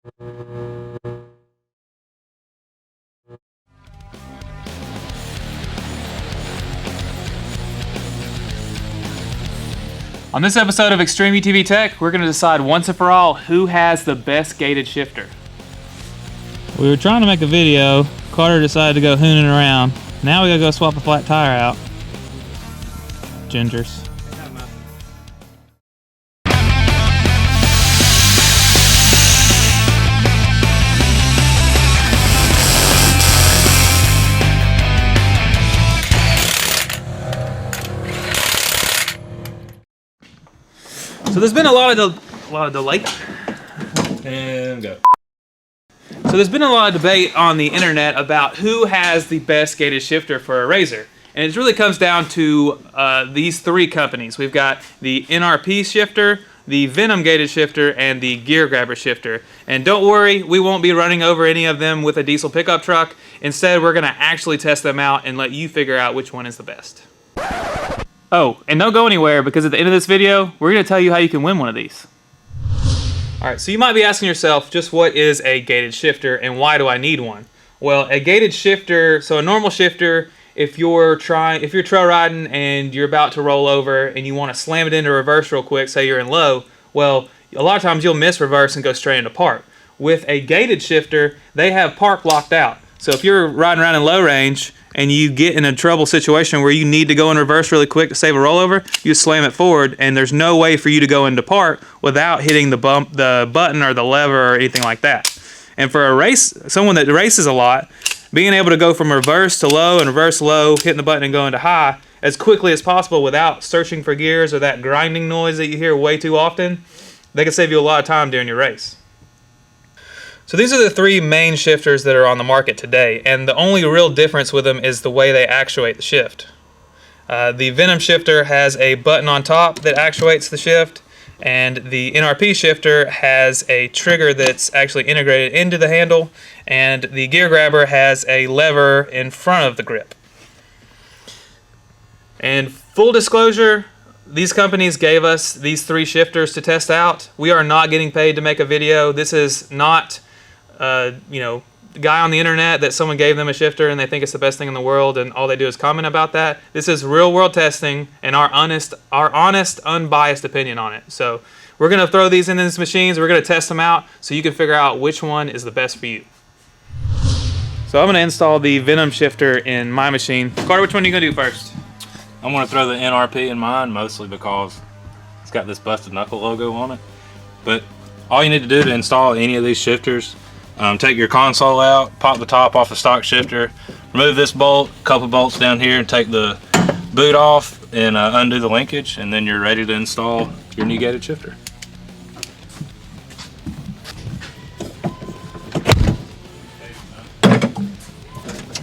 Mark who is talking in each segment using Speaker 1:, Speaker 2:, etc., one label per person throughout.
Speaker 1: On this episode of Extreme UTV Tech, we're going to decide once and for all who has the best gated shifter.
Speaker 2: We were trying to make a video. Carter decided to go hooning around. Now we gotta go swap a flat tire out. Gingers.
Speaker 1: So there's been a lot of delay.
Speaker 2: And go.
Speaker 1: So there's been a lot of debate on the internet about who has the best gated shifter for a RZR. And it really comes down to these three companies. We've got the NRP shifter, the Venom gated shifter, and the Gear Grabber shifter. And don't worry, we won't be running over any of them with a diesel pickup truck. Instead, we're gonna actually test them out and let you figure out which one is the best. Oh, and don't go anywhere, because at the end of this video, we're gonna tell you how you can win one of these. All right, so you might be asking yourself, just what is a gated shifter and why do I need one? Well, a gated shifter, so a normal shifter, if you're trail riding and you're about to roll over and you want to slam it into reverse real quick, say you're in low, well, a lot of times you'll miss reverse and go straight into park. With a gated shifter, they have park locked out. So if you're riding around in low range and you get in a trouble situation where you need to go in reverse really quick to save a rollover, you slam it forward and there's no way for you to go into park without hitting the button or the lever or anything like that. And for a race, someone that races a lot, being able to go from reverse to low and reverse to low, hitting the button and going to high as quickly as possible without searching for gears or that grinding noise that you hear way too often, they can save you a lot of time during your race. So these are the three main shifters that are on the market today, and the only real difference with them is the way they actuate the shift. The Venom shifter has a button on top that actuates the shift, and the NRP shifter has a trigger that's actually integrated into the handle, and the Gear Grabber has a lever in front of the grip. And full disclosure, these companies gave us these three shifters to test out. We are not getting paid to make a video. This is not the guy on the internet that someone gave them a shifter and they think it's the best thing in the world and all they do is comment about that. This is real world testing and our honest, unbiased opinion on it. So we're gonna throw these in these machines, we're gonna test them out so you can figure out which one is the best for you. So I'm gonna install the Venom shifter in my machine. Carter, which one are you gonna do first?
Speaker 2: I'm gonna throw the NRP in mine, mostly because it's got this busted Knuckle logo on it. But all you need to do to install any of these shifters, take your console out, pop the top off the stock shifter, remove this bolt, a couple bolts down here, and take the boot off and undo the linkage, and then you're ready to install your new gated shifter.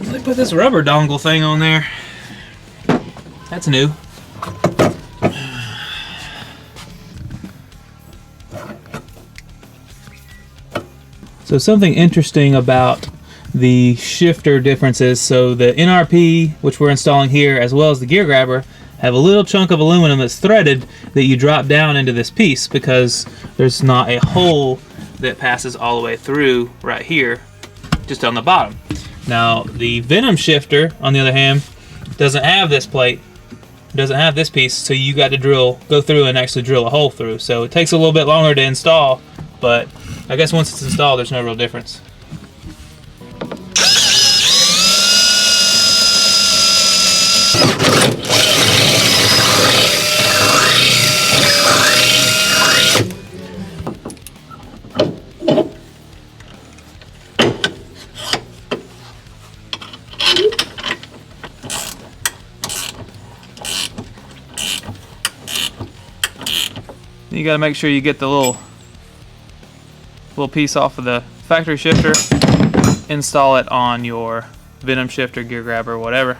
Speaker 1: They put this rubber dongle thing on there. That's new. So something interesting about the shifter differences, so the NRP, which we're installing here, as well as the Gear Grabber, have a little chunk of aluminum that's threaded that you drop down into this piece because there's not a hole that passes all the way through right here, just on the bottom. Now the Venom shifter, on the other hand, doesn't have this plate, doesn't have this piece, so you got to go through and actually drill a hole through. So it takes a little bit longer to install, but I guess once it's installed, there's no real difference. You got to make sure you get the little piece off of the factory shifter, install it on your Venom shifter, Gear Grabber, whatever.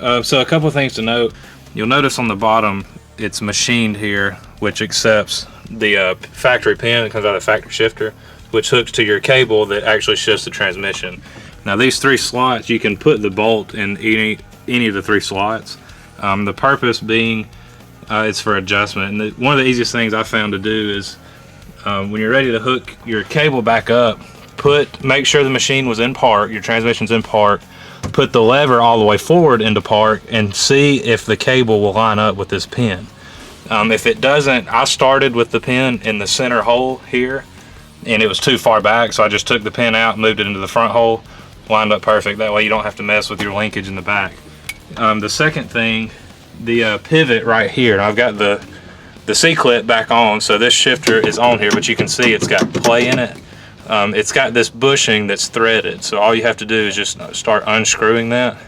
Speaker 2: So a couple of things to note. You'll notice on the bottom it's machined here, which accepts the factory pin that comes out of the factory shifter, which hooks to your cable that actually shifts the transmission. Now these three slots, you can put the bolt in any of the three slots. The purpose being it's for adjustment, and one of the easiest things I found to do is when you're ready to hook your cable back up, make sure the machine was in park, your transmission's in park, put the lever all the way forward into park, and see if the cable will line up with this pin. If it doesn't, I started with the pin in the center hole here, and it was too far back, so I just took the pin out, moved it into the front hole, lined up perfect. That way you don't have to mess with your linkage in the back. The second thing, the pivot right here, and I've got the C-clip back on, so this shifter is on here, but you can see it's got play in it. It's got this bushing that's threaded, so all you have to do is just start unscrewing that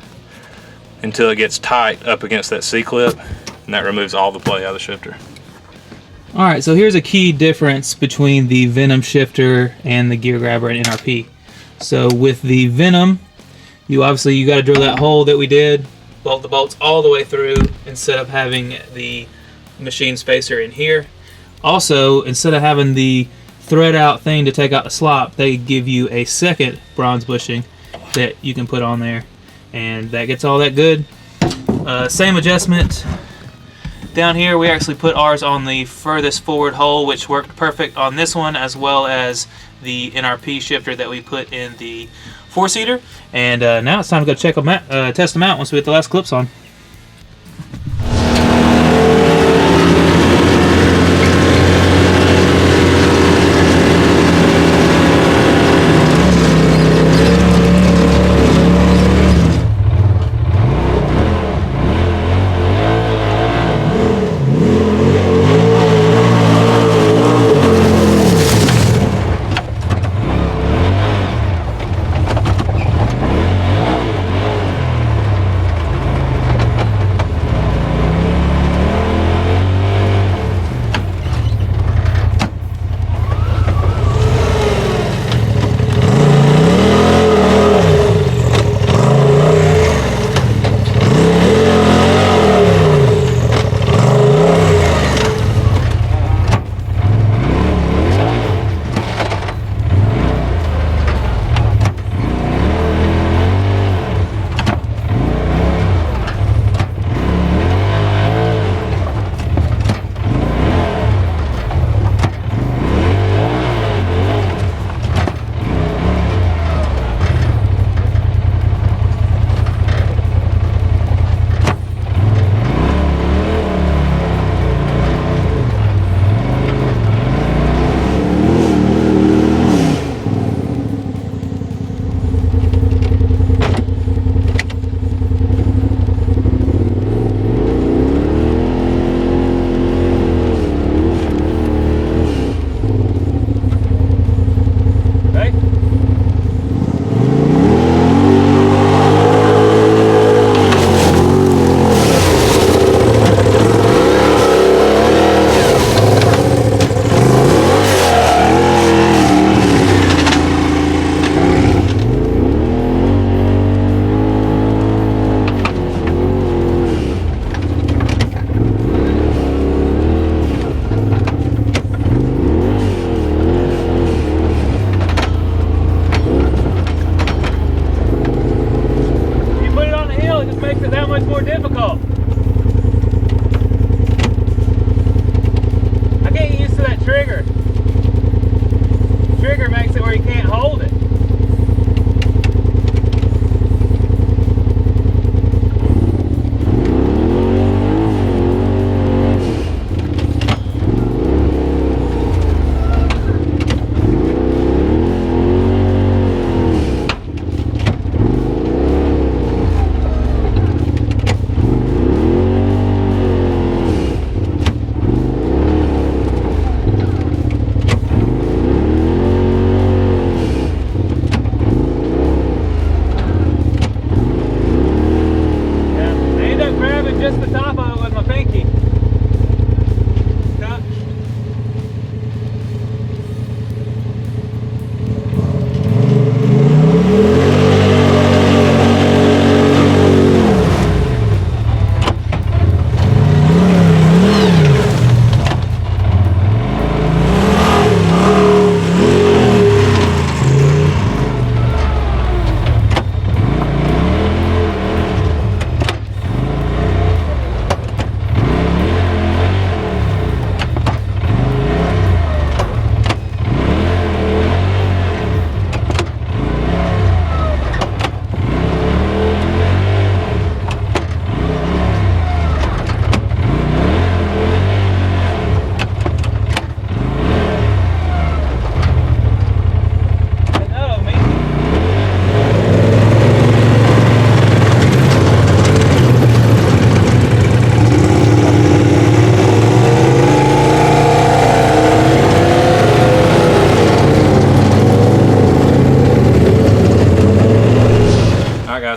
Speaker 2: until it gets tight up against that C-clip, and that removes all the play out of the shifter.
Speaker 1: Alright, so here's a key difference between the Venom shifter and the gear grabber and NRP. So with the Venom, you got to drill that hole that we did, bolt the bolts all the way through instead of having the machine spacer in here. Also, instead of having the thread out thing to take out the slop, they give you a second bronze bushing that you can put on there, and that gets all that good. Same adjustment down here. We actually put ours on the furthest forward hole, which worked perfect on this one, as well as the NRP shifter that we put in the 4-seater. And now it's time to go check them out, test them out once we get the last clips on.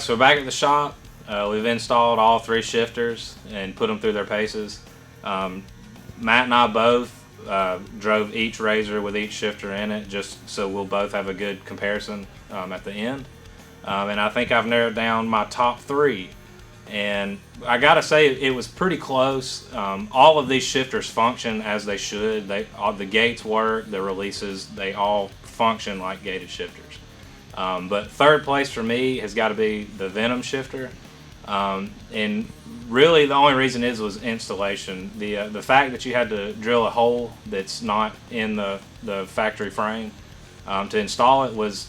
Speaker 2: So back at the shop, we've installed all 3 shifters and put them through their paces. Matt and I both drove each RZR with each shifter in it, just so we'll both have a good comparison at the end. And I think I've narrowed down my top 3. And I gotta say, it was pretty close. All of these shifters function as they should. The gates work, the releases, they all function like gated shifters. But third place for me has got to be the Venom shifter. And really the only reason was installation. The fact that you had to drill a hole that's not in the factory frame to install it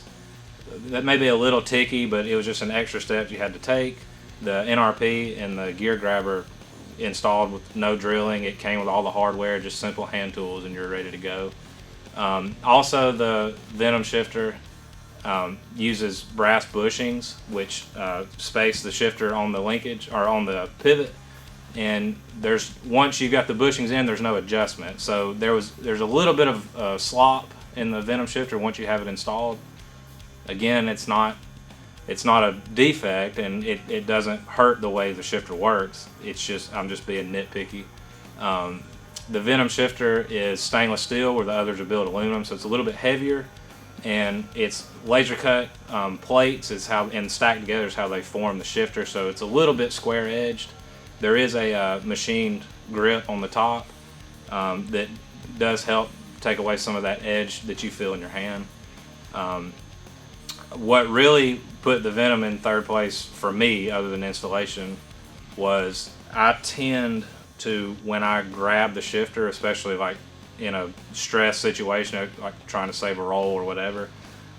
Speaker 2: that may be a little ticky, but it was just an extra step you had to take. The NRP and the gear grabber installed with no drilling. It came with all the hardware, just simple hand tools, and you're ready to go. Also, the Venom shifter uses brass bushings, which space the shifter on the linkage or on the pivot. And once you got the bushings in, there's no adjustment. So there's a little bit of slop in the Venom shifter once you have it installed. Again, it's not a defect, and it doesn't hurt the way the shifter works. It's just, I'm just being nitpicky. The Venom shifter is stainless steel, where the others are built aluminum, so it's a little bit heavier, and it's laser cut plates and stacked together is how they form the shifter, so it's a little bit square edged. There is a machined grip on the top that does help take away some of that edge that you feel in your hand. What really put the Venom in third place for me, other than installation, was I tend to, when I grab the shifter, especially like in a stress situation, like trying to save a roll or whatever,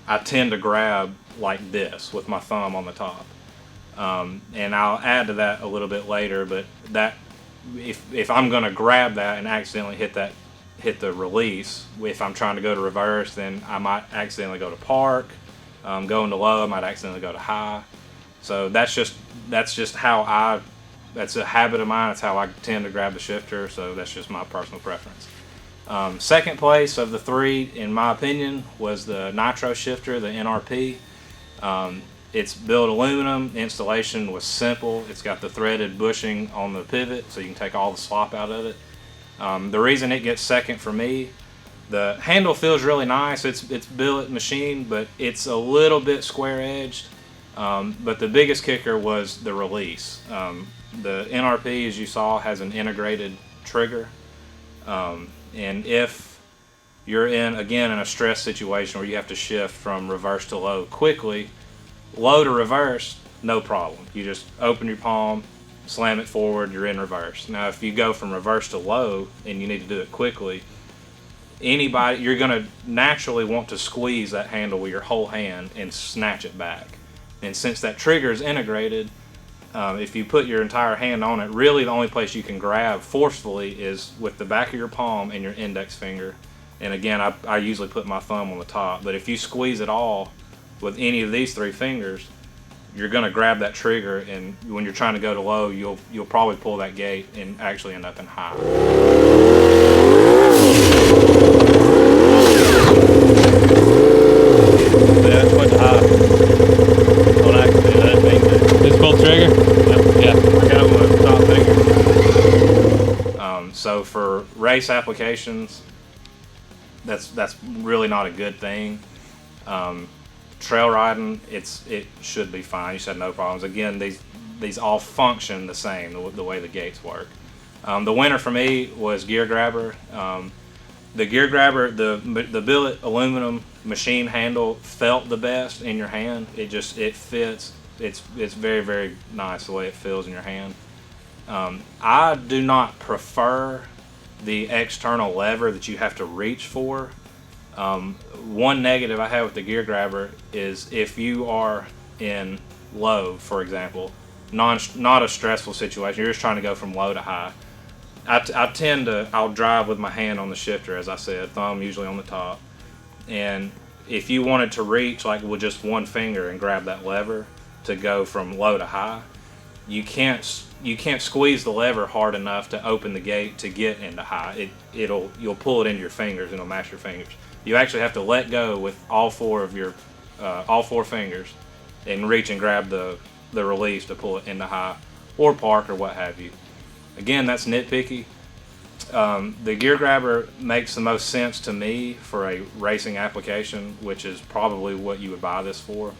Speaker 2: I tend to grab like this with my thumb on the top. And I'll add to that a little bit later, but that if I'm going to grab that and accidentally hit the release, if I'm trying to go to reverse, then I might accidentally go to park. Going to low, I might accidentally go to high. So that's just how that's a habit of mine. It's how I tend to grab the shifter, so that's just my personal preference. Second place of the 3, in my opinion, was the Nitro shifter, the NRP. It's built aluminum. The installation was simple. It's got the threaded bushing on the pivot, so you can take all the slop out of it. The reason it gets second for me, the handle feels really nice. It's billet machined, but it's a little bit square edged. But the biggest kicker was the release. The NRP, as you saw, has an integrated trigger. And if you're in a stress situation where you have to shift from reverse to low quickly, low to reverse, no problem. You just open your palm, slam it forward, you're in reverse. Now, if you go from reverse to low and you need to do it quickly, you're going to naturally want to squeeze that handle with your whole hand and snatch it back. And since that trigger is integrated, if you put your entire hand on it, really the only place you can grab forcefully is with the back of your palm and your index finger. And again, I usually put my thumb on the top, but if you squeeze it all with any of these 3 fingers, you're going to grab that trigger, and when you're trying to go to low, you'll probably pull that gate and actually end up in high.
Speaker 3: That's what's high. On accident, that thing.
Speaker 1: Just pull the trigger?
Speaker 3: Yeah. I got one top finger.
Speaker 2: So for race applications, that's really not a good thing. Trail riding, it should be fine. You should have no problems. Again, these all function the same, the way the gates work. The winner for me was gear grabber. The gear grabber, the billet aluminum machine handle felt the best in your hand. It fits. It's very, very nice the way it feels in your hand. I do not prefer the external lever that you have to reach for. One negative I have with the gear grabber is if you are in low, for example, not a stressful situation, you're just trying to go from low to high. I'll drive with my hand on the shifter, as I said, thumb usually on the top. And if you wanted to reach like with just one finger and grab that lever to go from low to high, you can't squeeze the lever hard enough to open the gate to get into high. You'll pull it into your fingers and it'll mash your fingers. You actually have to let go with all 4 fingers and reach and grab the the release to pull it into high or park or what have you. Again, that's nitpicky. The gear grabber makes the most sense to me for a racing application, which is probably what you would buy this for.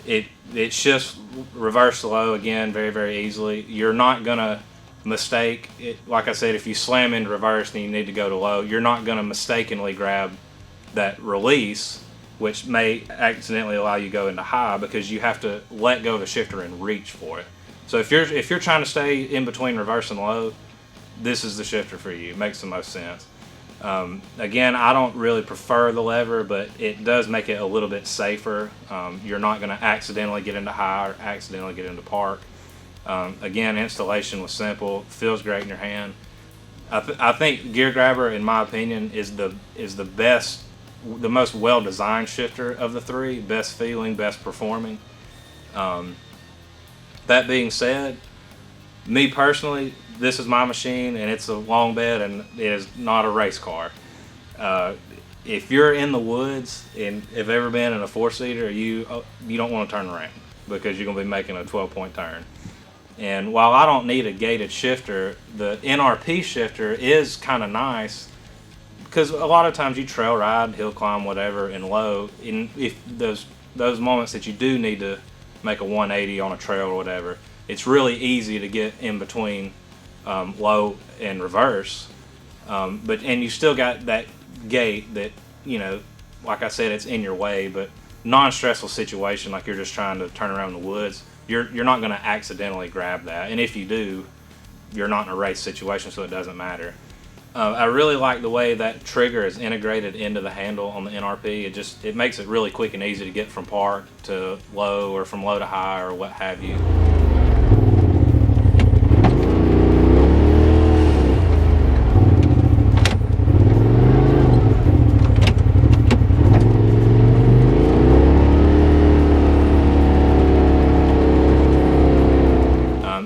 Speaker 2: It shifts reverse to low again very, very easily. You're not gonna mistake it. Like I said, if you slam into reverse and you need to go to low, you're not gonna mistakenly grab that release, which may accidentally allow you to go into high, because you have to let go of the shifter and reach for it. So if you're trying to stay in between reverse and low, this is the shifter for you. It makes the most sense. Again, I don't really prefer the lever, but it does make it a little bit safer. You're not going to accidentally get into high or accidentally get into park. Again, installation was simple. Feels great in your hand. I think gear grabber, in my opinion, is the best, the most well-designed shifter of the three. Best feeling, best performing. That being said, me personally, this is my machine, and it's a long bed, and it is not a race car. If you're in the woods and have ever been in a four-seater, you don't want to turn around, because you're going to be making a 12-point turn. And while I don't need a gated shifter, the NRP shifter is kind of nice, because a lot of times you trail ride, hill climb, whatever, in low. And if those moments that you do need to make a 180 on a trail or whatever, it's really easy to get in between low and reverse. And you still got that gate that, like I said, it's in your way, but non-stressful situation, like you're just trying to turn around the woods, you're not going to accidentally grab that. And if you do, you're not in a race situation, so it doesn't matter. I really like the way that trigger is integrated into the handle on the NRP. It makes it really quick and easy to get from park to low, or from low to high, or what have you.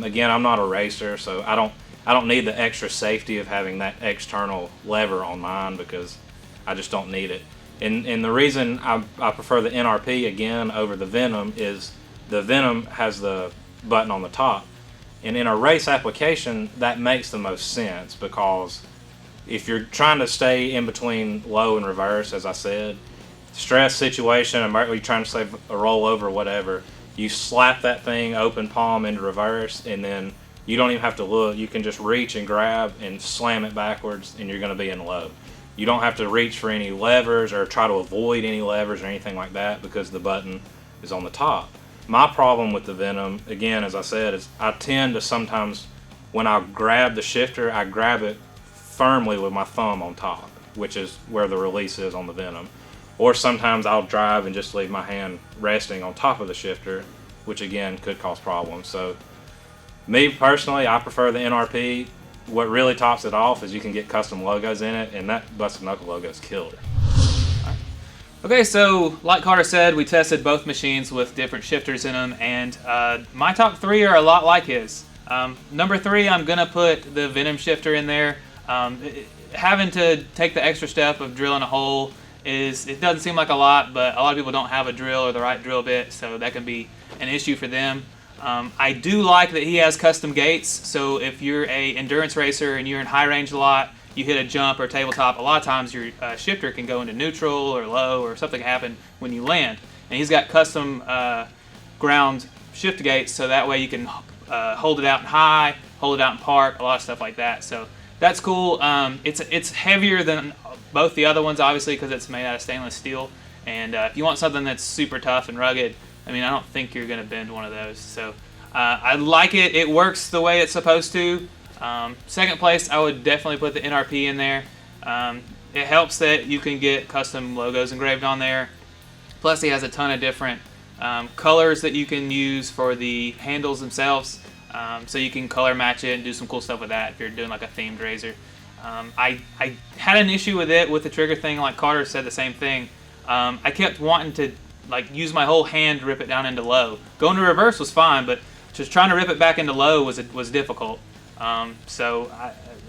Speaker 2: Again, I'm not a racer, so I don't need the extra safety of having that external lever on mine, because I just don't need it. And the reason I prefer the NRP again over the Venom is the Venom has the button on the top. And in a race application, that makes the most sense, because if you're trying to stay in between low and reverse, as I said, stress situation, or you're trying to save a rollover or whatever, you slap that thing open palm into reverse, and then you don't even have to look. You can just reach and grab and slam it backwards, and you're going to be in low. You don't have to reach for any levers or try to avoid any levers or anything like that, because the button is on the top. My problem with the Venom, again, as I said, is I tend to sometimes, when I grab the shifter, I grab it firmly with my thumb on top, which is where the release is on the Venom. Or sometimes I'll drive and just leave my hand resting on top of the shifter, which again could cause problems. So me personally, I prefer the NRP. What really tops it off is you can get custom logos in it, and that Busted Knuckle logo is killer.
Speaker 1: Okay, so like Carter said, we tested both machines with different shifters in them, and my top three are a lot like his. Number 3, I'm gonna put the Venom shifter in there. Having to take the extra step of drilling a hole, it doesn't seem like a lot, but a lot of people don't have a drill or the right drill bit, so that can be an issue for them. I do like that he has custom gates, so if you're a endurance racer and you're in high range a lot, you hit a jump or tabletop, a lot of times your shifter can go into neutral or low, or something happen when you land. And he's got custom ground shift gates, so that way you can hold it out in high, hold it out in park, a lot of stuff like that. So that's cool. It's heavier than both the other ones, obviously, because it's made out of stainless steel. And if you want something that's super tough and rugged, I mean, I don't think you're going to bend one of those. So I like it. It works the way it's supposed to. Second place, I would definitely put the NRP in there. It helps that you can get custom logos engraved on there. Plus, he has a ton of different colors that you can use for the handles themselves. So you can color match it and do some cool stuff with that if you're doing like a themed razor. I had an issue with it with the trigger thing, like Carter said the same thing. I kept wanting to like use my whole hand to rip it down into low. Going to reverse was fine, but just trying to rip it back into low was difficult. So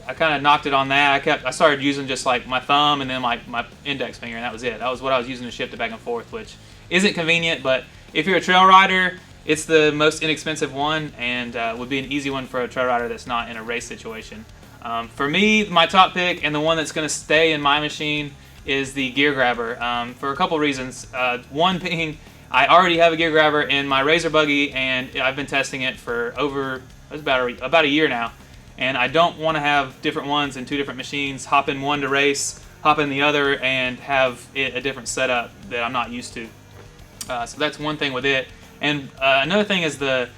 Speaker 1: I kind of knocked it on that. I started using just like my thumb and then like my index finger, and that was it. That was what I was using to shift it back and forth, which isn't convenient, but if you're a trail rider, it's the most inexpensive one and would be an easy one for a trail rider that's not in a race situation. For me, my top pick and the one that's going to stay in my machine is the gear grabber for a couple reasons. One being, I already have a gear grabber in my RZR buggy, and I've been testing it for about a year now. And I don't want to have different ones in two different machines, hop in one to race, hop in the other, and have it a different setup that I'm not used to. So that's one thing with it. And another thing is the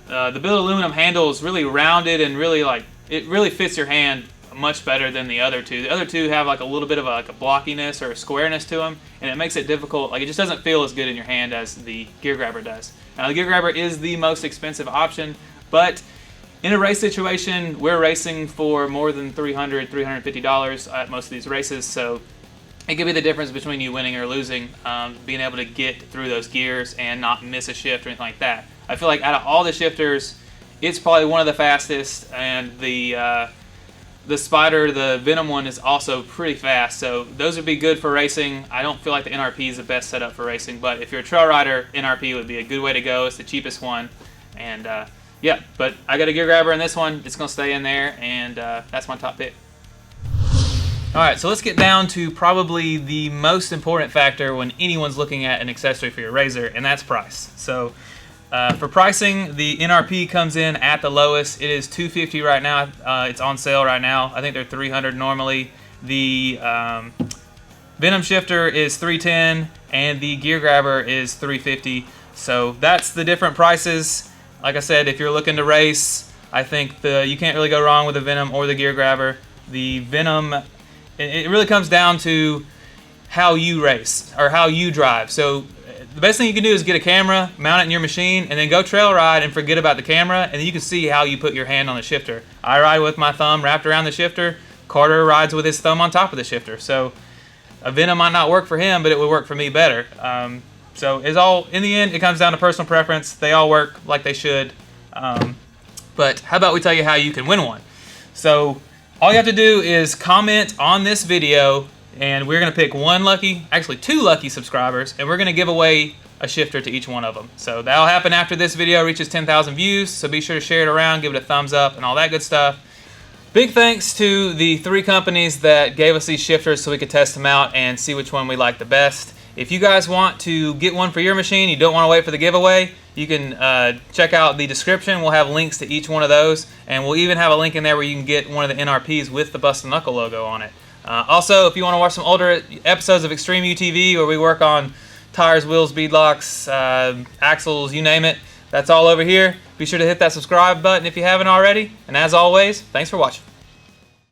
Speaker 1: billet aluminum handle is really rounded and really it really fits your hand much better than the other two. The other two have like a little bit of a blockiness or a squareness to them, and it makes it difficult. Like, it just doesn't feel as good in your hand as the gear grabber does. Now, the gear grabber is the most expensive option, but in a race situation, we're racing for more than $300, $350 at most of these races, so it could be the difference between you winning or losing, being able to get through those gears and not miss a shift or anything like that. I feel like out of all the shifters, it's probably one of the fastest, and the Spider, the Venom one, is also pretty fast, so those would be good for racing. I don't feel like the NRP is the best setup for racing, but if you're a trail rider, NRP would be a good way to go. It's the cheapest one, and yeah, but I got a gear grabber in this one. It's going to stay in there, and that's my top pick. Alright, so let's get down to probably the most important factor when anyone's looking at an accessory for your RZR, and that's price. So for pricing, the NRP comes in at the lowest. It is $250 right now. It's on sale right now. I think they're $300 normally. The Venom shifter is $310, and the gear grabber is $350. So that's the different prices. Like I said, if you're looking to race, I think you can't really go wrong with the Venom or the gear grabber. The Venom, it really comes down to how you race or how you drive. So the best thing you can do is get a camera, mount it in your machine, and then go trail ride and forget about the camera, and then you can see how you put your hand on the shifter. I ride with my thumb wrapped around the shifter. Carter rides with his thumb on top of the shifter. So a Venom might not work for him, but it would work for me better. So it's all, in the end, it comes down to personal preference. They all work like they should. But how about we tell you how you can win one? So all you have to do is comment on this video, and we're going to pick two lucky subscribers, and we're going to give away a shifter to each one of them. So that'll happen after this video reaches 10,000 views, so be sure to share it around, give it a thumbs up, and all that good stuff. Big thanks to the 3 companies that gave us these shifters so we could test them out and see which one we like the best. If you guys want to get one for your machine, you don't want to wait for the giveaway, you can check out the description. We'll have links to each one of those, and we'll even have a link in there where you can get one of the NRPs with the Busted Knuckle logo on it. Also, if you want to watch some older episodes of Extreme UTV where we work on tires, wheels, beadlocks, axles, you name it, that's all over here. Be sure to hit that subscribe button if you haven't already. And as always, thanks for watching.